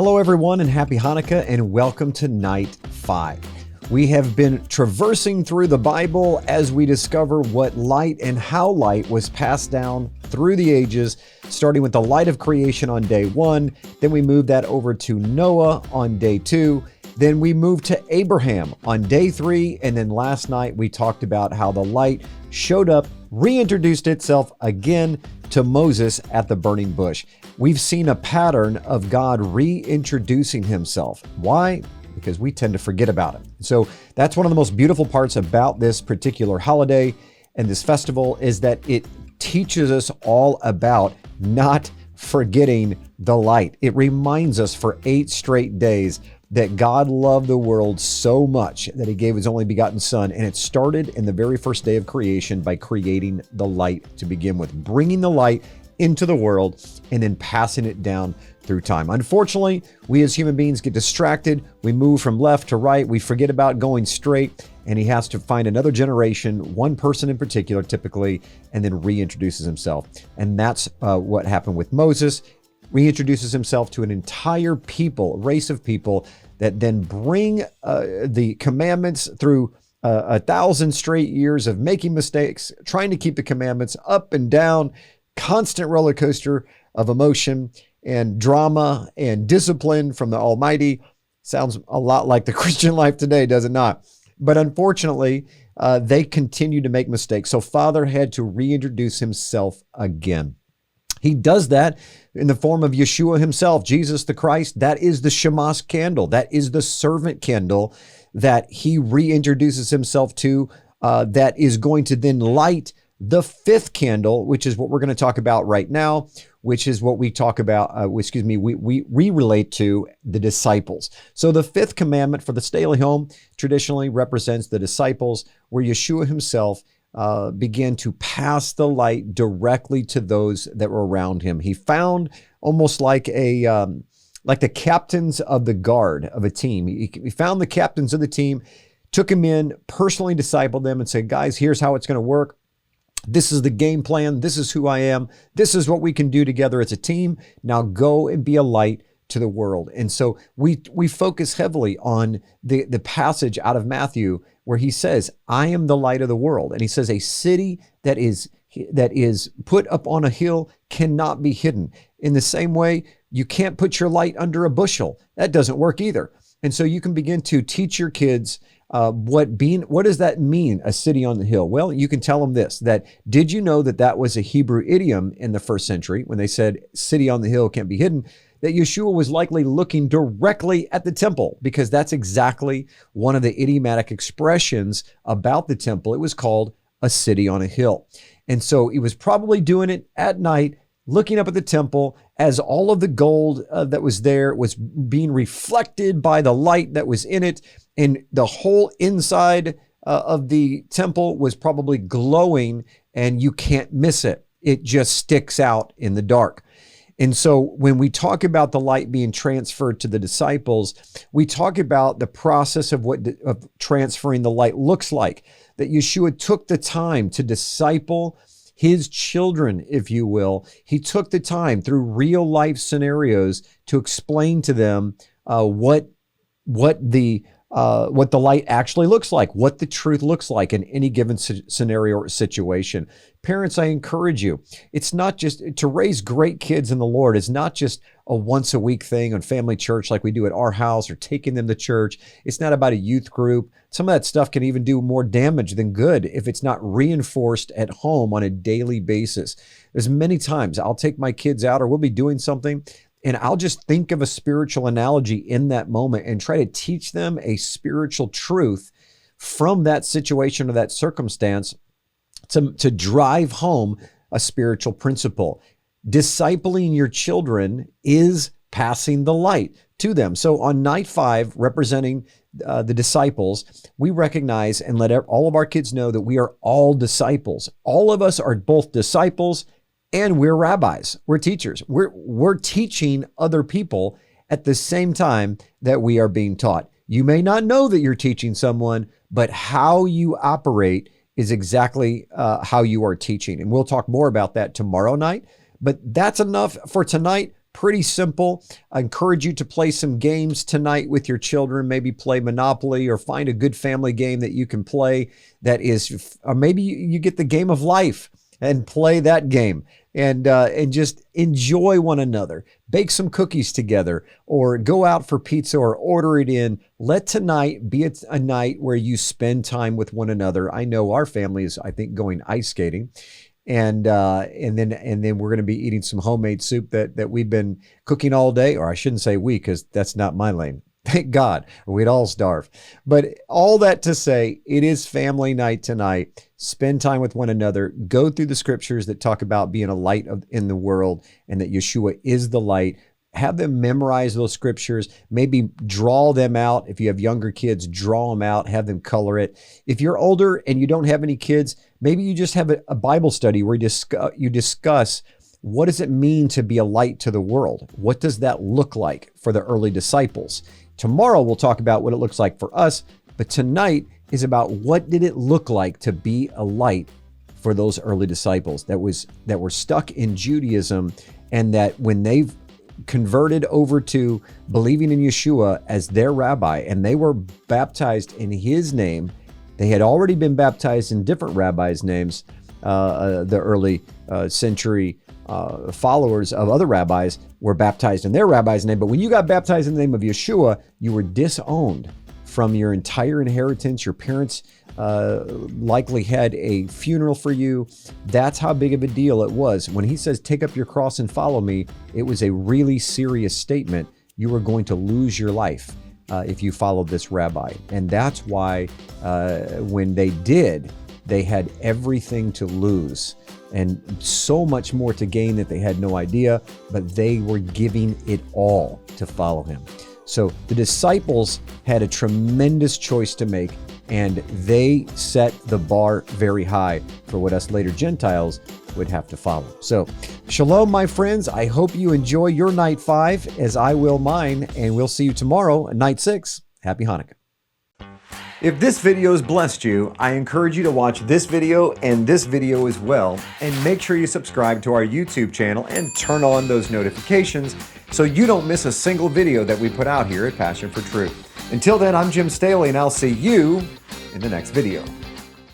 Hello, everyone, and happy Hanukkah, and welcome to Night 5. We have been traversing through the Bible as we discover what light and how light was passed down through the ages, starting with the light of creation on day 1. Then we moved that over to Noah on day 2. Then we moved to Abraham on day 3. And then last night we talked about how the light showed up, reintroduced itself again to Moses at the burning bush. We've seen a pattern of God reintroducing himself. Why? Because we tend to forget about it. So that's one of the most beautiful parts about this particular holiday and this festival is that it teaches us all about not forgetting the light. It reminds us for 8 straight days that God loved the world so much that he gave his only begotten son. And it started in the very first day of creation by creating the light to begin with, bringing the light into the world and then passing it down through time. Unfortunately, we as human beings get distracted. We move from left to right. We forget about going straight, and he has to find another generation, one person in particular, typically, and then reintroduces himself. And that's what happened with Moses. Reintroduces himself to an entire people, a race of people that then bring the commandments through 1,000 straight years of making mistakes, trying to keep the commandments up and down, constant roller coaster of emotion and drama and discipline from the Almighty. Sounds a lot like the Christian life today, does it not? But unfortunately, they continue to make mistakes. So Father had to reintroduce himself again. He does that in the form of Yeshua himself, Jesus the Christ. That is the Shemash candle. That is the servant candle that he reintroduces himself to, that is going to then light the 5th candle, which is what we're going to talk about right now, which is what we talk about, we relate to the disciples. So the 5th commandment for the Staley home traditionally represents the disciples, where Yeshua himself began to pass the light directly to those that were around him. He found almost like the captains of the guard of a team. He found the captains of the team, took them in, personally discipled them and said, guys, here's how it's going to work. This is the game plan. This is who I am. This is what we can do together as a team. Now go and be a light to the world. And so we focus heavily on the passage out of Matthew where he says, I am the light of the world. And he says, a city that is put up on a hill cannot be hidden. In the same way, you can't put your light under a bushel. That doesn't work either. And so you can begin to teach your kids what does that mean, a city on the hill? Well, you can tell them this, that did you know that was a Hebrew idiom in the first century when they said city on the hill can't be hidden, that Yeshua was likely looking directly at the temple, because that's exactly one of the idiomatic expressions about the temple. It was called a city on a hill. And so he was probably doing it at night, looking up at the temple as all of the gold that was there was being reflected by the light that was in it. And the whole inside of the temple was probably glowing, and you can't miss it. It just sticks out in the dark. And so when we talk about the light being transferred to the disciples, we talk about the process of of transferring the light looks like, that Yeshua took the time to disciple his children, if you will. He took the time through real life scenarios to explain to them what the light actually looks like, what the truth looks like in any given scenario or situation. Parents, I encourage you, it's not just to raise great kids in the Lord. It's not just a once a week thing on family church like we do at our house or taking them to church. It's not about a youth group. Some of that stuff can even do more damage than good if it's not reinforced at home on a daily basis. There's many times I'll take my kids out, or we'll be doing something, and I'll just think of a spiritual analogy in that moment and try to teach them a spiritual truth from that situation or that circumstance to drive home a spiritual principle. Discipling your children is passing the light to them. So on night 5, representing the disciples, we recognize and let all of our kids know that we are all disciples. All of us are both disciples and we're rabbis. We're teachers. We're teaching other people at the same time that we are being taught. You may not know that you're teaching someone, but how you operate is exactly how you are teaching. And we'll talk more about that tomorrow night. But that's enough for tonight. Pretty simple. I encourage you to play some games tonight with your children. Maybe play Monopoly or find a good family game that you can play that is, or maybe you get the game of life and play that game and just enjoy one another. Bake some cookies together or go out for pizza or order it in. Let tonight be a night where you spend time with one another. I know our family is, I think, going ice skating. And then we're going to be eating some homemade soup that we've been cooking all day, or I shouldn't say we, because that's not my lane. Thank God, or we'd all starve. But all that to say, it is family night tonight. Spend time with one another. Go through the scriptures that talk about being a light in the world and that Yeshua is the light. Have them memorize those scriptures. Maybe draw them out. If you have younger kids, draw them out. Have them color it. If you're older and you don't have any kids, maybe you just have a Bible study where you discuss what does it mean to be a light to the world? What does that look like for the early disciples? Tomorrow we'll talk about what it looks like for us, but tonight is about what did it look like to be a light for those early disciples that were stuck in Judaism, and that when they've converted over to believing in Yeshua as their rabbi and they were baptized in his name. They had already been baptized in different rabbis' names. The early century followers of other rabbis were baptized in their rabbi's name. But when you got baptized in the name of Yeshua, you were disowned from your entire inheritance. Your parents likely had a funeral for you. That's how big of a deal it was. When he says, take up your cross and follow me, it was a really serious statement. You were going to lose your life if you followed this rabbi. And that's why when they did, they had everything to lose and so much more to gain that they had no idea, but they were giving it all to follow him. So the disciples had a tremendous choice to make, and they set the bar very high for what us later Gentiles would have to follow. So shalom, my friends. I hope you enjoy your night 5 as I will mine, and we'll see you tomorrow at night 6. Happy Hanukkah. If this video has blessed you, I encourage you to watch this video and this video as well, and make sure you subscribe to our YouTube channel and turn on those notifications so you don't miss a single video that we put out here at Passion for Truth. Until then, I'm Jim Staley, and I'll see you in the next video.